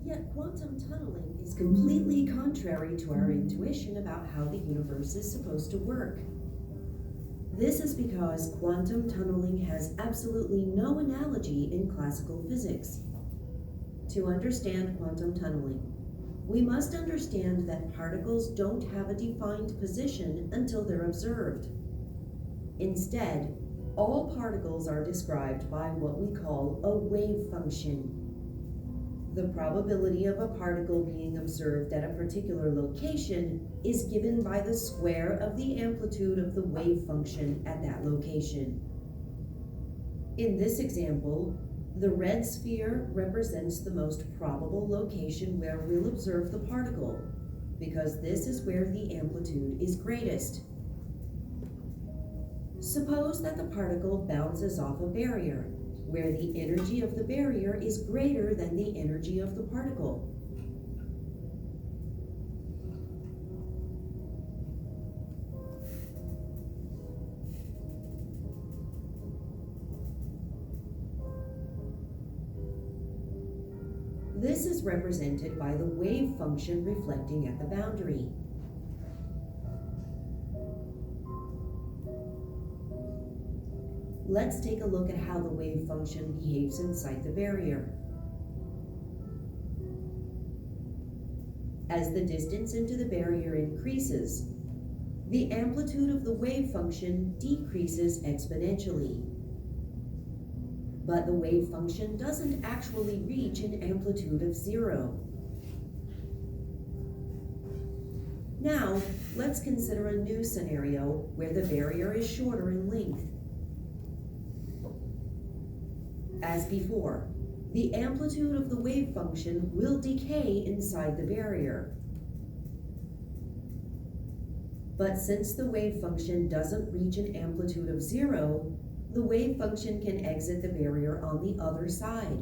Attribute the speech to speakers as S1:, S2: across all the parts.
S1: Yet quantum tunneling is completely contrary to our intuition about how the universe is supposed to work. This is because quantum tunneling has absolutely no analogy in classical physics. To understand quantum tunneling, we must understand that particles don't have a defined position until they're observed. Instead, all particles are described by what we call a wave function. The probability of a particle being observed at a particular location is given by the square of the amplitude of the wave function at that location. In this example, the red sphere represents the most probable location where we'll observe the particle, because this is where the amplitude is greatest. Suppose that the particle bounces off a barrier, where the energy of the barrier is greater than the energy of the particle. This is represented by the wave function reflecting at the boundary. Let's take a look at how the wave function behaves inside the barrier. As the distance into the barrier increases, the amplitude of the wave function decreases exponentially. But the wave function doesn't actually reach an amplitude of 0. Now, let's consider a new scenario where the barrier is shorter in length. As before, the amplitude of the wave function will decay inside the barrier. But since the wave function doesn't reach an amplitude of 0, the wave function can exit the barrier on the other side.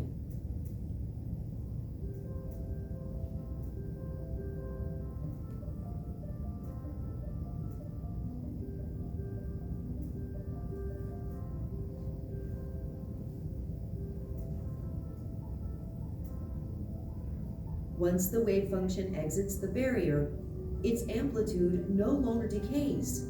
S1: Once the wave function exits the barrier, its amplitude no longer decays.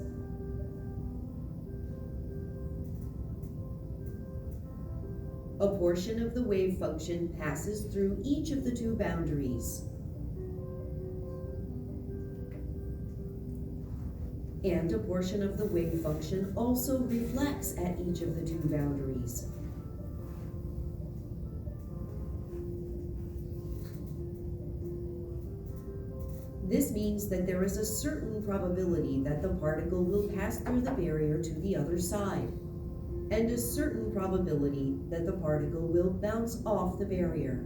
S1: A portion of the wave function passes through each of the two boundaries. And a portion of the wave function also reflects at each of the two boundaries. This means that there is a certain probability that the particle will pass through the barrier to the other side, and a certain probability that the particle will bounce off the barrier.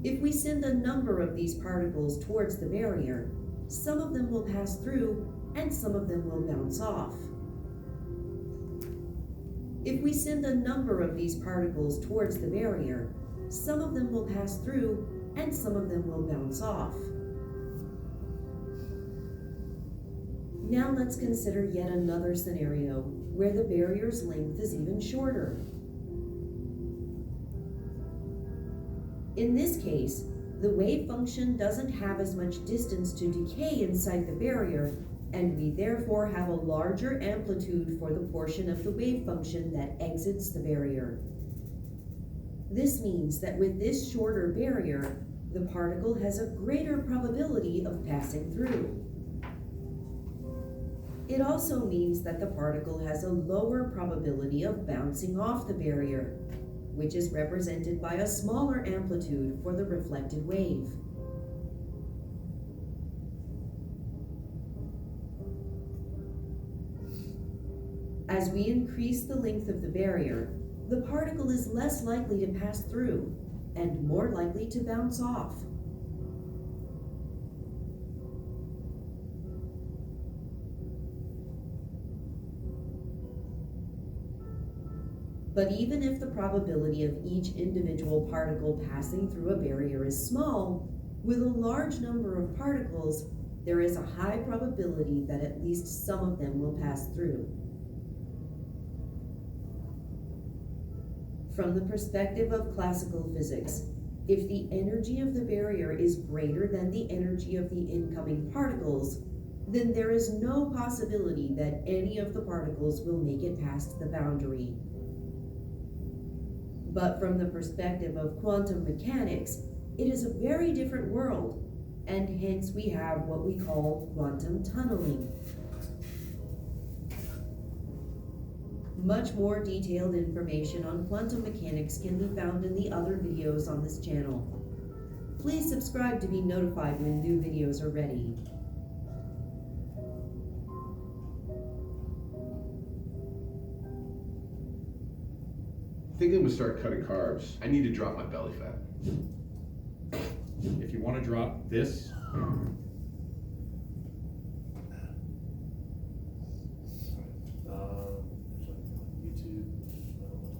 S1: If we send a number of these particles towards the barrier, some of them will pass through and some of them will bounce off. If we send a number of these particles towards the barrier, some of them will pass through and some of them will bounce off. Now let's consider yet another scenario where the barrier's length is even shorter. In this case, the wave function doesn't have as much distance to decay inside the barrier, and we therefore have a larger amplitude for the portion of the wave function that exits the barrier. This means that with this shorter barrier, the particle has a greater probability of passing through. It also means that the particle has a lower probability of bouncing off the barrier, which is represented by a smaller amplitude for the reflected wave. As we increase the length of the barrier, the particle is less likely to pass through and more likely to bounce off. But even if the probability of each individual particle passing through a barrier is small, with a large number of particles, there is a high probability that at least some of them will pass through. From the perspective of classical physics, if the energy of the barrier is greater than the energy of the incoming particles, then there is no possibility that any of the particles will make it past the boundary. But from the perspective of quantum mechanics, it is a very different world, and hence we have what we call quantum tunneling. Much more detailed information on quantum mechanics can be found in the other videos on this channel. Please subscribe to be notified when new videos are ready.
S2: I think I'm gonna start cutting carbs. I need to drop my belly fat.
S3: If you want to drop this,
S4: YouTube,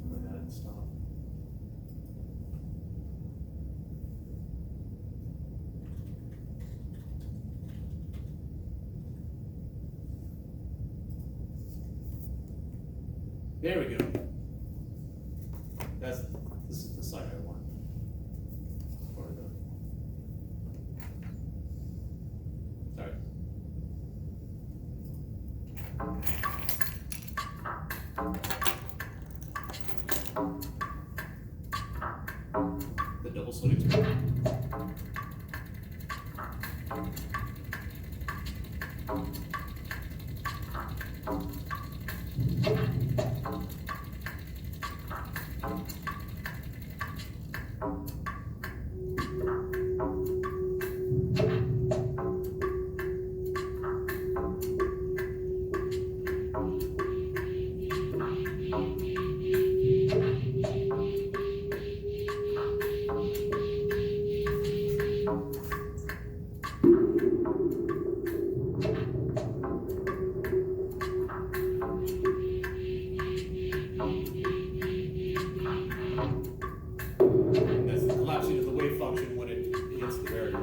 S4: where that stop. There we go. This is the side I want. Sorry. The double slit experiment. And that's the collapsing of the wave function when it hits the barrier.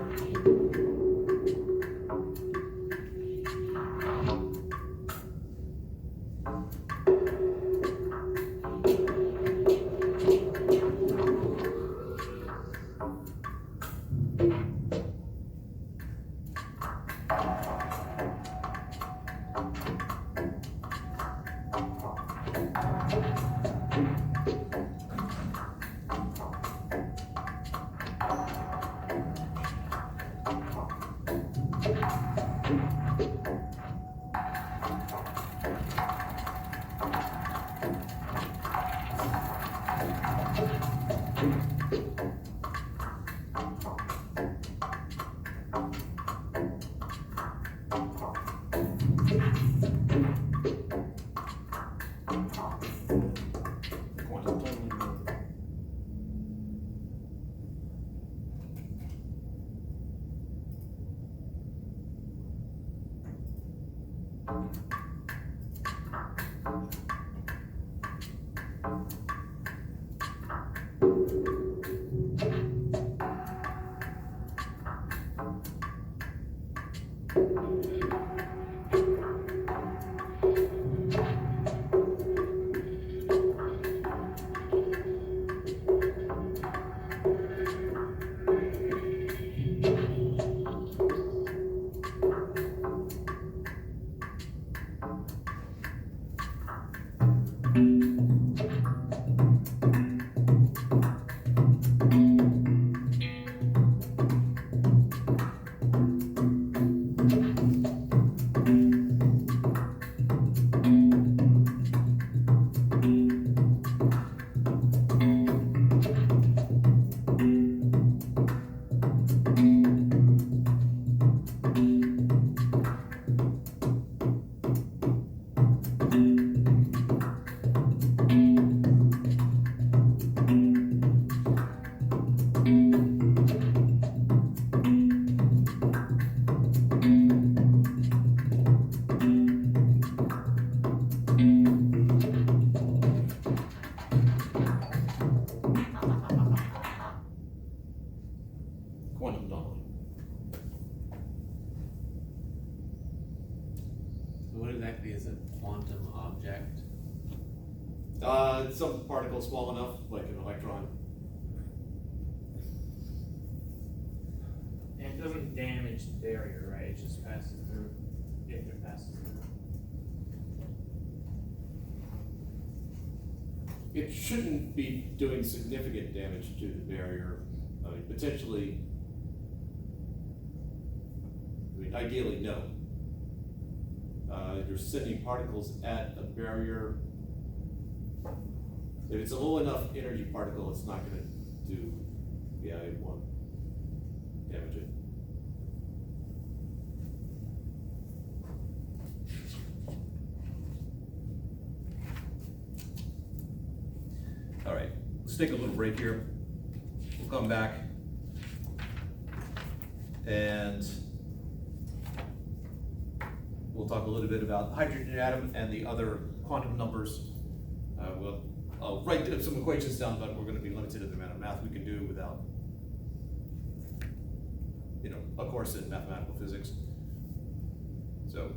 S4: Quantum tunneling.
S5: So what exactly is a quantum object?
S4: Some particle small enough, like an electron.
S6: And it doesn't damage the barrier, right? It just passes through, if it passes through.
S4: It shouldn't be doing significant damage to the barrier. I mean, potentially, ideally, no. You're sending particles at a barrier. If it's a low enough energy particle, it's not gonna do, yeah, it won't damage it.
S7: All right, let's take a little break here. We'll come back and we'll talk a little bit about the hydrogen atom and the other quantum numbers. I'll write some equations down, but we're going to be limited to the amount of math we can do without, a course in mathematical physics. So,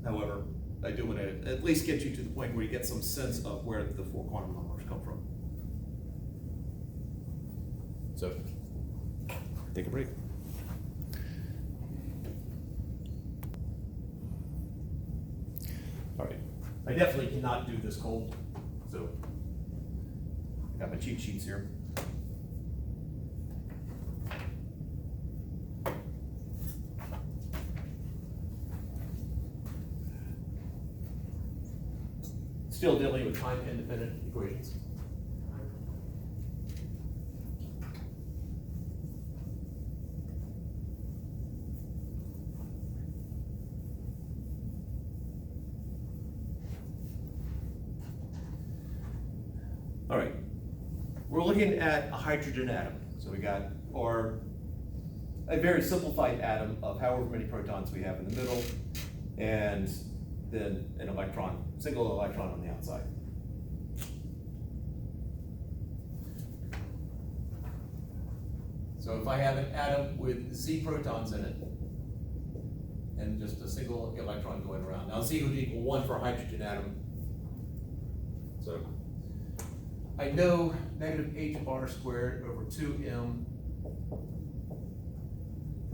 S7: however, I do want to at least get you to the point where you get some sense of where the 4 quantum numbers come from. So, take a break. All right, I definitely cannot do this cold, so I got my cheat sheets here. Still dealing with time-independent equations. All right, we're looking at a hydrogen atom. So we got, or a very simplified atom of however many protons we have in the middle, and then an electron, single electron on the outside. So if I have an atom with Z protons in it, and just a single electron going around. Now Z would equal 1 for a hydrogen atom. So I know negative h bar squared over 2m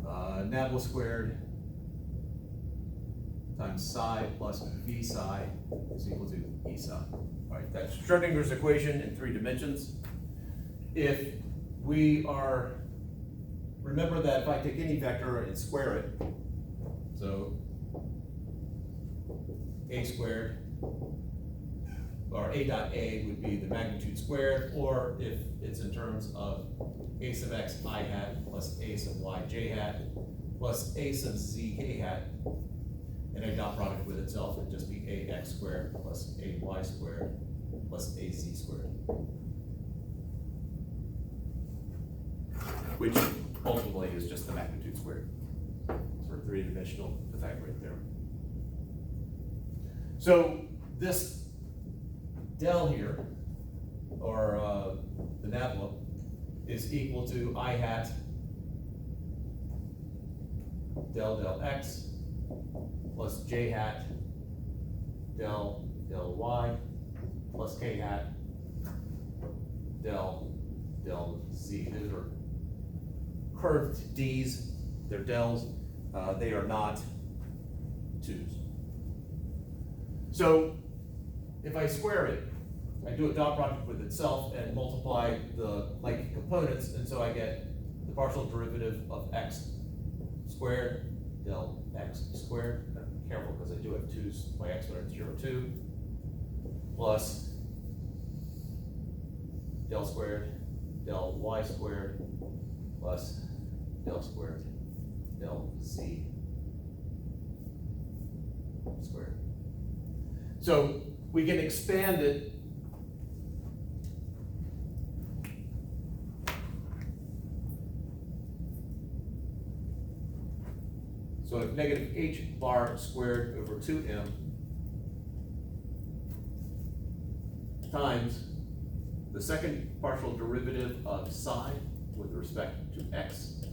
S7: nabla squared times psi plus v psi is equal to E psi. All right, that's Schrodinger's equation in 3 dimensions. If we are, remember that if I take any vector and square it, so a squared, or a dot a would be the magnitude squared, or if it's in terms of a sub x I hat plus a sub y j hat plus a sub z k hat, and a dot product with itself would just be a x squared plus a y squared plus a z squared, which ultimately is just the magnitude squared. For 3-dimensional effect right there. So this del here, or the nabla, is equal to I hat del x plus j hat del y plus k hat del z. These are curved d's, they're dels, they are not 2's. So if I square it, I do a dot product with itself and multiply the like components, and so I get the partial derivative of x squared del x squared. Be careful because I do have 2's, my exponent 0, 2, plus del squared del y squared plus del squared del z squared. So we can expand it so if negative h bar squared over 2m times the second partial derivative of psi with respect to x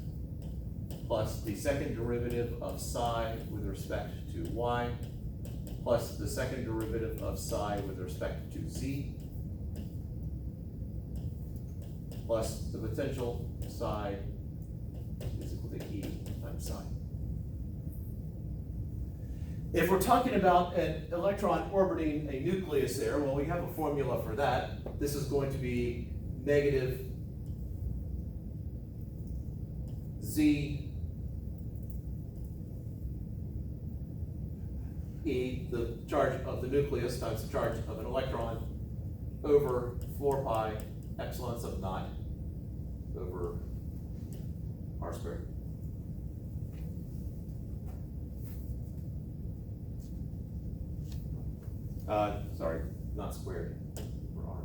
S7: plus the second derivative of psi with respect to y plus the second derivative of psi with respect to z, plus the potential psi is equal to E times psi. If we're talking about an electron orbiting a nucleus there, well, we have a formula for that. This is going to be negative Z E, the charge of the nucleus times the charge of an electron, over 4 pi epsilon sub naught over r squared. Sorry, not squared, for r.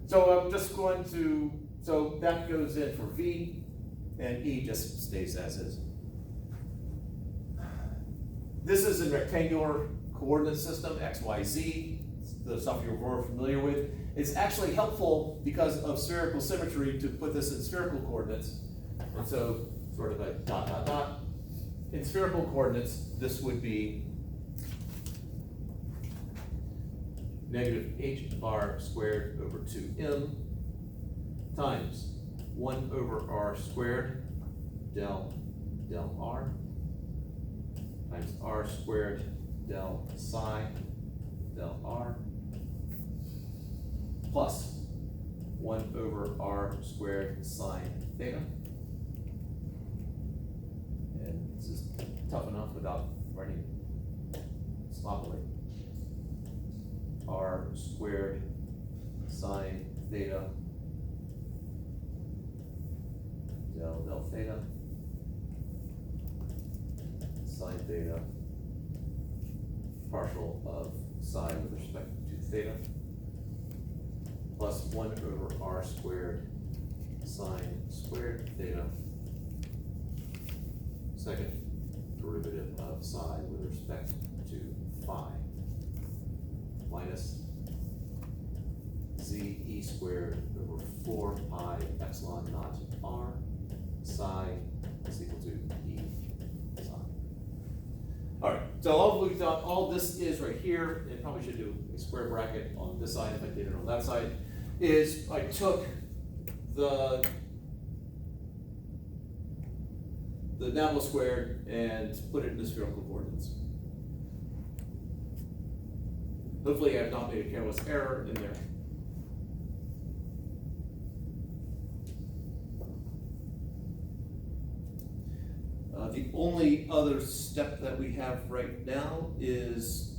S7: So I'm just going to, so that goes in for V, and E just stays as is. This is a rectangular coordinate system, X, Y, Z, the stuff you're more familiar with. It's actually helpful because of spherical symmetry to put this in spherical coordinates. And so, sort of a dot, dot, dot. In spherical coordinates, this would be negative h bar squared over 2m times 1 over r squared del r times r squared del psi del r plus 1 over r squared sine theta. And this is tough enough without writing sloppily. R squared sine theta del theta sine theta partial of psi with respect to theta plus 1 over r squared sine squared theta second derivative of psi with respect to phi minus z e squared over 4 pi epsilon naught r psi is equal to e psi. All right, so all this is right here, and probably should do a square bracket on this side if I did it on that side, is I took the Nabla squared and put it in the spherical coordinates. Hopefully I have not made a careless error in there. The only other step that we have right now is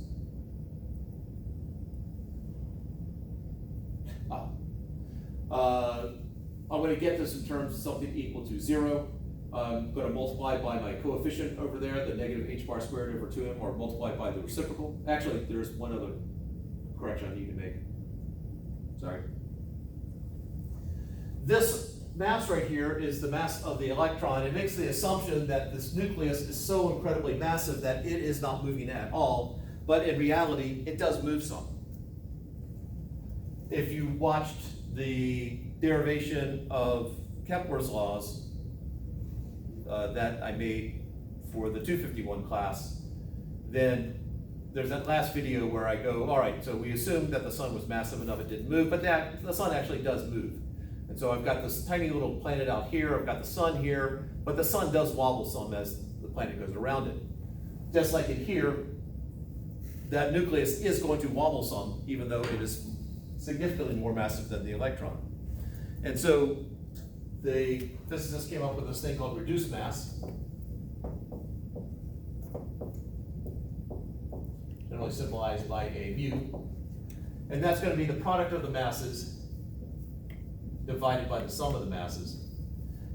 S7: I'm going to get this in terms of something equal to 0. I'm going to multiply by my coefficient over there, the negative h bar squared over 2m, or multiply by the reciprocal. Actually, there's one other correction I need to make. Sorry. This mass right here is the mass of the electron. It makes the assumption that this nucleus is so incredibly massive that it is not moving at all, but in reality, it does move some. If you watched the derivation of Kepler's laws that I made for the 251 class, then there's that last video where I go, all right, so we assumed that the sun was massive enough it didn't move, but the sun actually does move. And so I've got this tiny little planet out here, I've got the sun here, but the sun does wobble some as the planet goes around it. Just like in here, that nucleus is going to wobble some, even though it is significantly more massive than the electron. And so the physicists came up with this thing called reduced mass, generally symbolized by a mu, and that's going to be the product of the masses divided by the sum of the masses.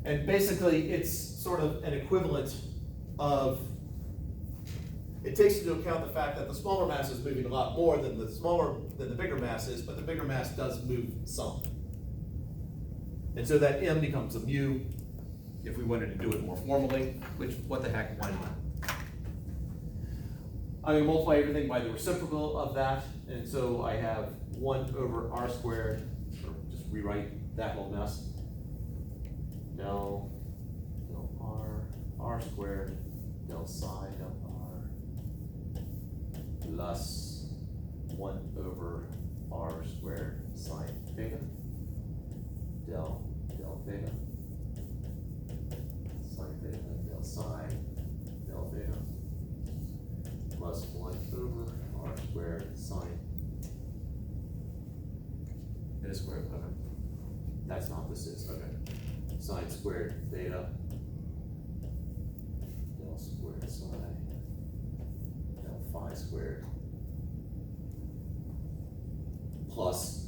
S7: And basically it's sort of an equivalent of, it takes into account the fact that the smaller mass is moving a lot more than the bigger mass is, but the bigger mass does move some. And so that m becomes a mu if we wanted to do it more formally, which, what the heck, why not? I'm going to multiply everything by the reciprocal of that, and so I have 1 over r squared, or just rewrite that whole mess, del r squared, del psi, del r, thus 1 over r squared sine theta, del theta, sine theta, del psi, del theta, plus 1 over r squared sine theta squared, okay. That's not this is, okay. Sine squared theta, del squared psi, del phi squared, plus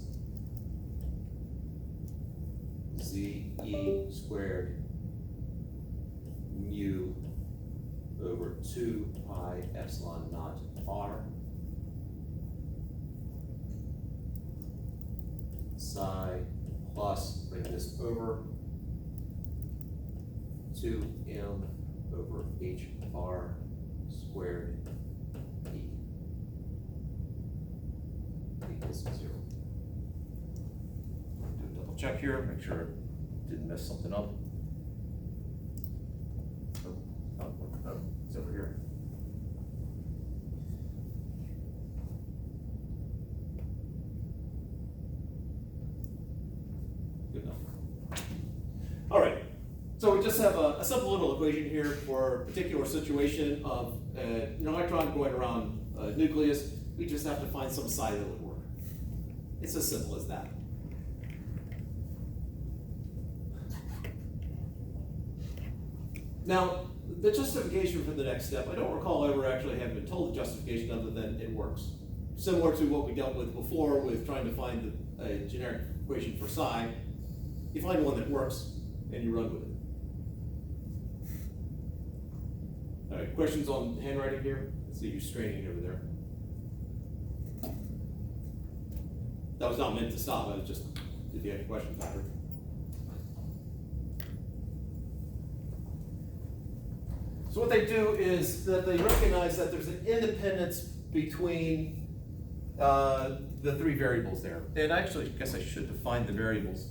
S7: z e squared mu over 2 pi epsilon naught r psi plus, bring this over, 2m over h bar squared e equals 0. Do a double check here, make sure I didn't mess something up. Oh, it's over here. Good enough. All right, so we just have a simple little equation here for a particular situation of an electron going around a nucleus. We just have to find some psi that would work. It's as simple as that. Now, the justification for the next step, I don't recall ever actually having been told the justification other than it works. Similar to what we dealt with before with trying to find a generic equation for psi. You find one that works and you run with it. All right, questions on handwriting here? I see you straining over there. That was not meant to stop, I was just, if you have questions, Patrick. So what they do is that they recognize that there's an independence between the 3 variables there. And actually, I guess I should define the variables.